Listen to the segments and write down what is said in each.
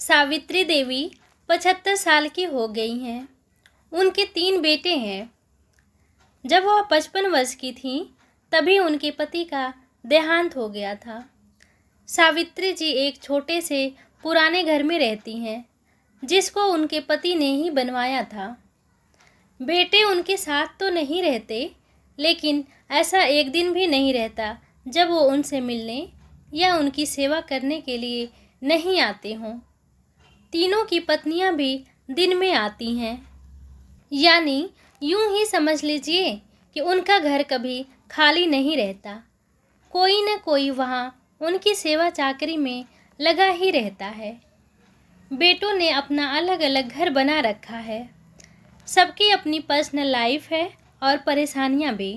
सावित्री देवी 75 साल की हो गई हैं। उनके 3 बेटे हैं। जब वह 55 वर्ष की थीं, तभी उनके पति का देहांत हो गया था। सावित्री जी एक छोटे से पुराने घर में रहती हैं, जिसको उनके पति ने ही बनवाया था। बेटे उनके साथ तो नहीं रहते, लेकिन ऐसा एक दिन भी नहीं रहता जब वो उनसे मिलने या उनकी सेवा करने के लिए नहीं आते हों। तीनों की पत्नियां भी दिन में आती हैं, यानी यूं ही समझ लीजिए कि उनका घर कभी खाली नहीं रहता। कोई न कोई वहाँ उनकी सेवा चाकरी में लगा ही रहता है। बेटों ने अपना अलग अलग घर बना रखा है। सबकी अपनी पर्सनल लाइफ है और परेशानियाँ भी।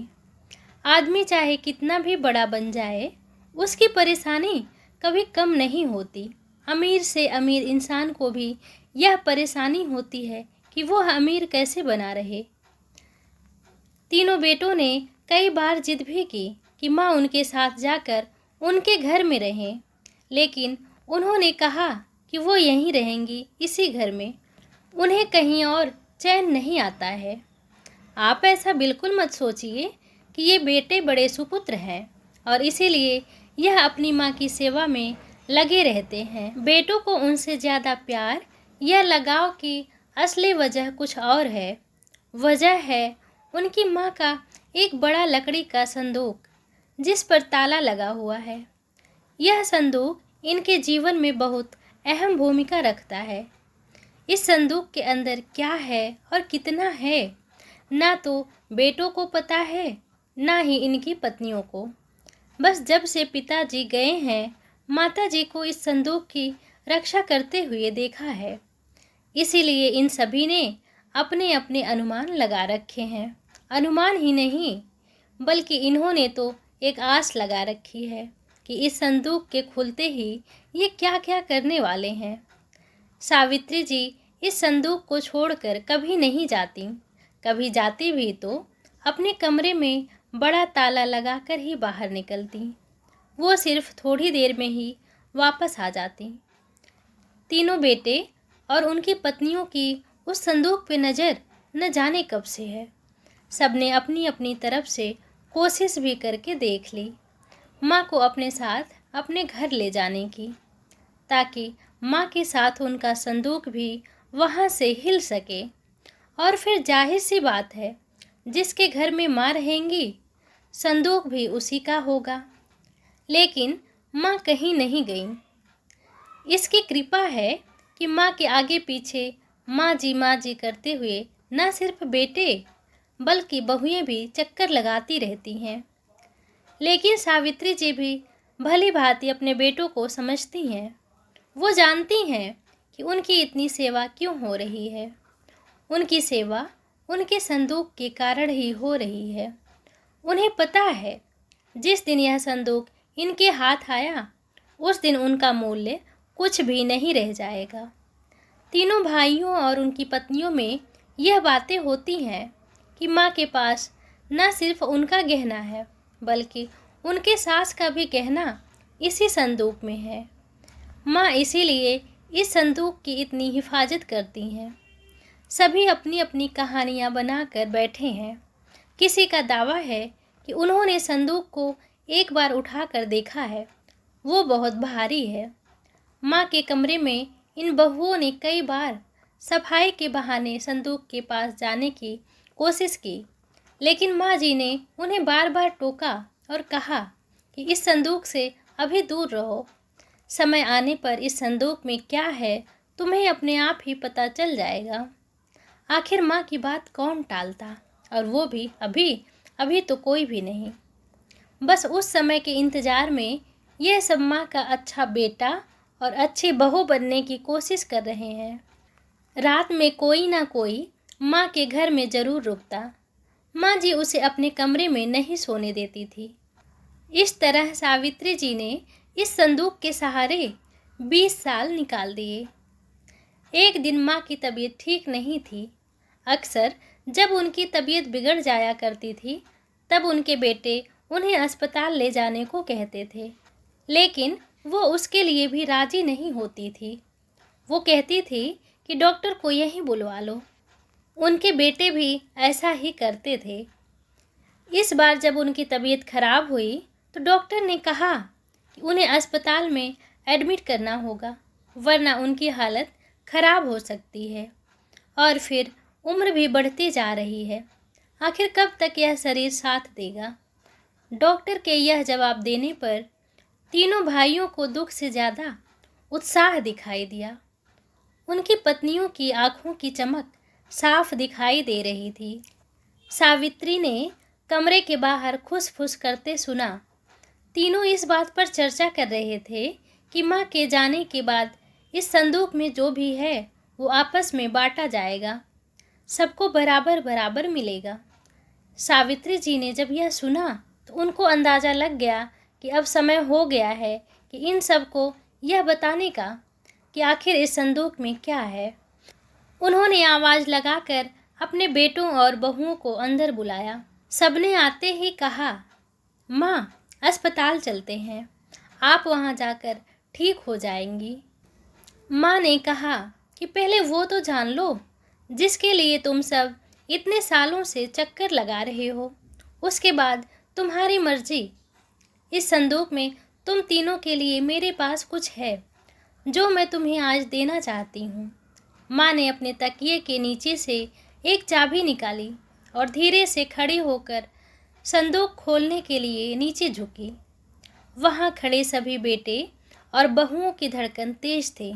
आदमी चाहे कितना भी बड़ा बन जाए, उसकी परेशानी कभी कम नहीं होती। अमीर से अमीर इंसान को भी यह परेशानी होती है कि वो अमीर कैसे बना रहे। तीनों बेटों ने कई बार जिद भी की कि माँ उनके साथ जाकर उनके घर में रहें, लेकिन उन्होंने कहा कि वो यहीं रहेंगी, इसी घर में। उन्हें कहीं और चैन नहीं आता है। आप ऐसा बिल्कुल मत सोचिए कि ये बेटे बड़े सुपुत्र हैं और इसीलिए यह अपनी माँ की सेवा में लगे रहते हैं। बेटों को उनसे ज़्यादा प्यार या लगाव की असली वजह कुछ और है। वजह है उनकी माँ का एक बड़ा लकड़ी का संदूक, जिस पर ताला लगा हुआ है। यह संदूक इनके जीवन में बहुत अहम भूमिका रखता है। इस संदूक के अंदर क्या है और कितना है, ना तो बेटों को पता है, ना ही इनकी पत्नियों को। बस जब से पिताजी गए हैं, माताजी को इस संदूक की रक्षा करते हुए देखा है। इसीलिए इन सभी ने अपने अपने अनुमान लगा रखे हैं। अनुमान ही नहीं, बल्कि इन्होंने तो एक आस लगा रखी है कि इस संदूक के खुलते ही ये क्या क्या करने वाले हैं। सावित्री जी इस संदूक को छोड़कर कभी नहीं जाती। कभी जाती भी तो अपने कमरे में बड़ा ताला लगाकर ही बाहर निकलती। वो सिर्फ थोड़ी देर में ही वापस आ जाती। तीनों बेटे और उनकी पत्नियों की उस संदूक पे नज़र न जाने कब से है। सबने अपनी अपनी तरफ से कोशिश भी करके देख ली माँ को अपने साथ अपने घर ले जाने की, ताकि माँ के साथ उनका संदूक भी वहाँ से हिल सके। और फिर जाहिर सी बात है, जिसके घर में माँ रहेंगी, संदूक भी उसी का होगा। लेकिन माँ कहीं नहीं गई। इसकी कृपा है कि माँ के आगे पीछे माँ जी करते हुए न सिर्फ बेटे बल्कि बहुएं भी चक्कर लगाती रहती हैं। लेकिन सावित्री जी भी भली भांति अपने बेटों को समझती हैं। वो जानती हैं कि उनकी इतनी सेवा क्यों हो रही है। उनकी सेवा उनके संदूक के कारण ही हो रही है। उन्हें पता है, जिस दिन यह संदूक इनके हाथ आया, उस दिन उनका मूल्य कुछ भी नहीं रह जाएगा। तीनों भाइयों और उनकी पत्नियों में यह बातें होती हैं कि माँ के पास न सिर्फ उनका गहना है, बल्कि उनके सास का भी गहना इसी संदूक में है। माँ इसीलिए इस संदूक की इतनी हिफाजत करती हैं। सभी अपनी अपनी कहानियाँ बनाकर बैठे हैं। किसी का दावा है कि उन्होंने संदूक को एक बार उठाकर देखा है, वो बहुत भारी है। माँ के कमरे में इन बहुओं ने कई बार सफाई के बहाने संदूक के पास जाने की कोशिश की, लेकिन माँ जी ने उन्हें बार बार टोका और कहा कि इस संदूक से अभी दूर रहो। समय आने पर इस संदूक में क्या है, तुम्हें अपने आप ही पता चल जाएगा। आखिर माँ की बात कौन टालता, और वो भी अभी तो कोई भी नहीं। बस उस समय के इंतज़ार में यह सब माँ का अच्छा बेटा और अच्छी बहू बनने की कोशिश कर रहे हैं। रात में कोई ना कोई माँ के घर में ज़रूर रुकता। माँ जी उसे अपने कमरे में नहीं सोने देती थी। इस तरह सावित्री जी ने इस संदूक के सहारे 20 साल निकाल दिए। एक दिन माँ की तबीयत ठीक नहीं थी। अक्सर जब उनकी तबीयत बिगड़ जाया करती थी, तब उनके बेटे उन्हें अस्पताल ले जाने को कहते थे, लेकिन वो उसके लिए भी राजी नहीं होती थी। वो कहती थी कि डॉक्टर को यहीं बुलवा लो। उनके बेटे भी ऐसा ही करते थे। इस बार जब उनकी तबीयत खराब हुई तो डॉक्टर ने कहा कि उन्हें अस्पताल में एडमिट करना होगा, वरना उनकी हालत खराब हो सकती है और फिर उम्र भी बढ़ती जा रही है। आखिर कब तक यह शरीर साथ देगा? डॉक्टर के यह जवाब देने पर तीनों भाइयों को दुख से ज़्यादा उत्साह दिखाई दिया। उनकी पत्नियों की आंखों की चमक साफ दिखाई दे रही थी। सावित्री ने कमरे के बाहर खुस-फुस करते सुना। तीनों इस बात पर चर्चा कर रहे थे कि माँ के जाने के बाद इस संदूक में जो भी है वो आपस में बांटा जाएगा, सबको बराबर बराबर मिलेगा। सावित्री जी ने जब यह सुना तो उनको अंदाज़ा लग गया कि अब समय हो गया है कि इन सबको यह बताने का कि आखिर इस संदूक में क्या है। उन्होंने आवाज़ लगाकर अपने बेटों और बहुओं को अंदर बुलाया। सबने आते ही कहा, माँ, अस्पताल चलते हैं, आप वहाँ जाकर ठीक हो जाएंगी। माँ ने कहा कि पहले वो तो जान लो जिसके लिए तुम सब इतने सालों से चक्कर लगा रहे हो, उसके बाद तुम्हारी मर्जी। इस संदूक में तुम तीनों के लिए मेरे पास कुछ है जो मैं तुम्हें आज देना चाहती हूँ। माँ ने अपने तकिए के नीचे से एक चाबी निकाली और धीरे से खड़ी होकर संदूक खोलने के लिए नीचे झुकी। वहाँ खड़े सभी बेटे और बहुओं की धड़कन तेज थे।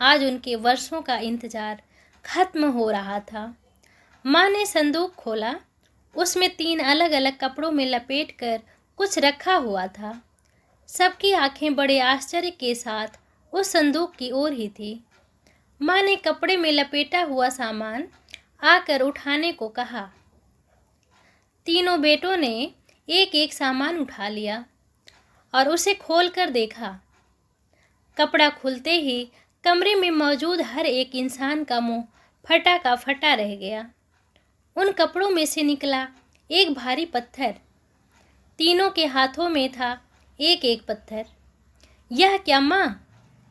आज उनके वर्षों का इंतजार खत्म हो रहा था। माँ ने संदूक खोला। उसमें 3 अलग अलग कपड़ों में लपेटकर कुछ रखा हुआ था। सबकी आंखें बड़े आश्चर्य के साथ उस संदूक की ओर ही थी। माँ ने कपड़े में लपेटा हुआ सामान आकर उठाने को कहा। तीनों बेटों ने एक एक सामान उठा लिया और उसे खोलकर देखा। कपड़ा खुलते ही कमरे में मौजूद हर एक इंसान का मुंह फटा का फटा रह गया। उन कपड़ों में से निकला एक भारी पत्थर। तीनों के हाथों में था एक एक पत्थर। यह क्या माँ?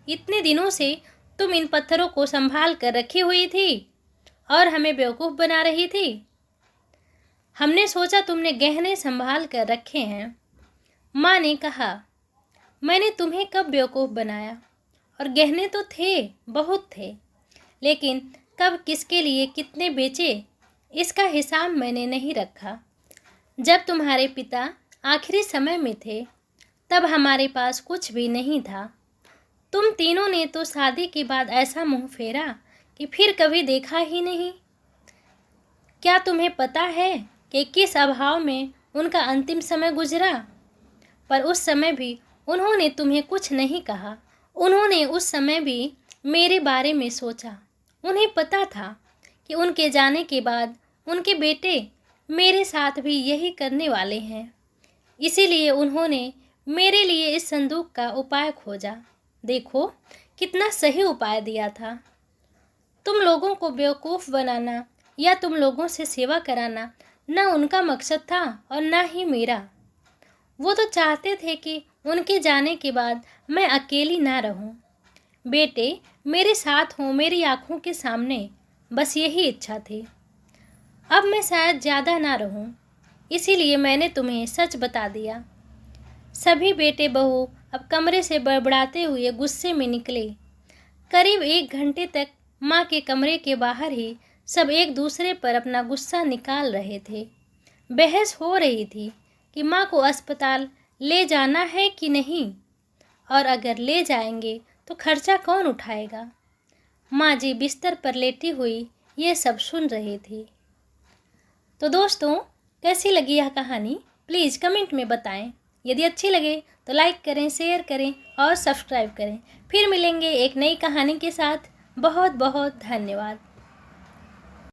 इतने दिनों से तुम इन पत्थरों को संभाल कर रखी हुई थी और हमें बेवकूफ़ बना रही थी। हमने सोचा तुमने गहने संभाल कर रखे हैं। माँ ने कहा, मैंने तुम्हें कब बेवकूफ़ बनाया? और गहने तो थे, बहुत थे, लेकिन कब किसके लिए कितने बेचे इसका हिसाब मैंने नहीं रखा। जब तुम्हारे पिता आखिरी समय में थे तब हमारे पास कुछ भी नहीं था। तुम तीनों ने तो शादी के बाद ऐसा मुंह फेरा कि फिर कभी देखा ही नहीं। क्या तुम्हें पता है कि किस अभाव में उनका अंतिम समय गुजरा? पर उस समय भी उन्होंने तुम्हें कुछ नहीं कहा। उन्होंने उस समय भी मेरे बारे में सोचा। उन्हें पता था कि उनके जाने के बाद उनके बेटे मेरे साथ भी यही करने वाले हैं। इसीलिए उन्होंने मेरे लिए इस संदूक का उपाय खोजा। देखो कितना सही उपाय दिया था। तुम लोगों को बेवकूफ़ बनाना या तुम लोगों से सेवा कराना न उनका मकसद था और न ही मेरा। वो तो चाहते थे कि उनके जाने के बाद मैं अकेली ना रहूं। बेटे मेरे साथ हों, मेरी आँखों के सामने, बस यही इच्छा थी। अब मैं शायद ज़्यादा ना रहूं, इसीलिए मैंने तुम्हें सच बता दिया। सभी बेटे बहू अब कमरे से बड़बड़ाते हुए गुस्से में निकले। करीब 1 घंटे तक माँ के कमरे के बाहर ही सब एक दूसरे पर अपना गुस्सा निकाल रहे थे। बहस हो रही थी कि माँ को अस्पताल ले जाना है कि नहीं, और अगर ले जाएंगे तो खर्चा कौन उठाएगा। माँ जी बिस्तर पर लेटी हुई ये सब सुन रही थी। तो दोस्तों, कैसी लगी यह कहानी प्लीज़ कमेंट में बताएं। यदि अच्छी लगे तो लाइक करें, शेयर करें और सब्सक्राइब करें। फिर मिलेंगे एक नई कहानी के साथ। बहुत बहुत धन्यवाद।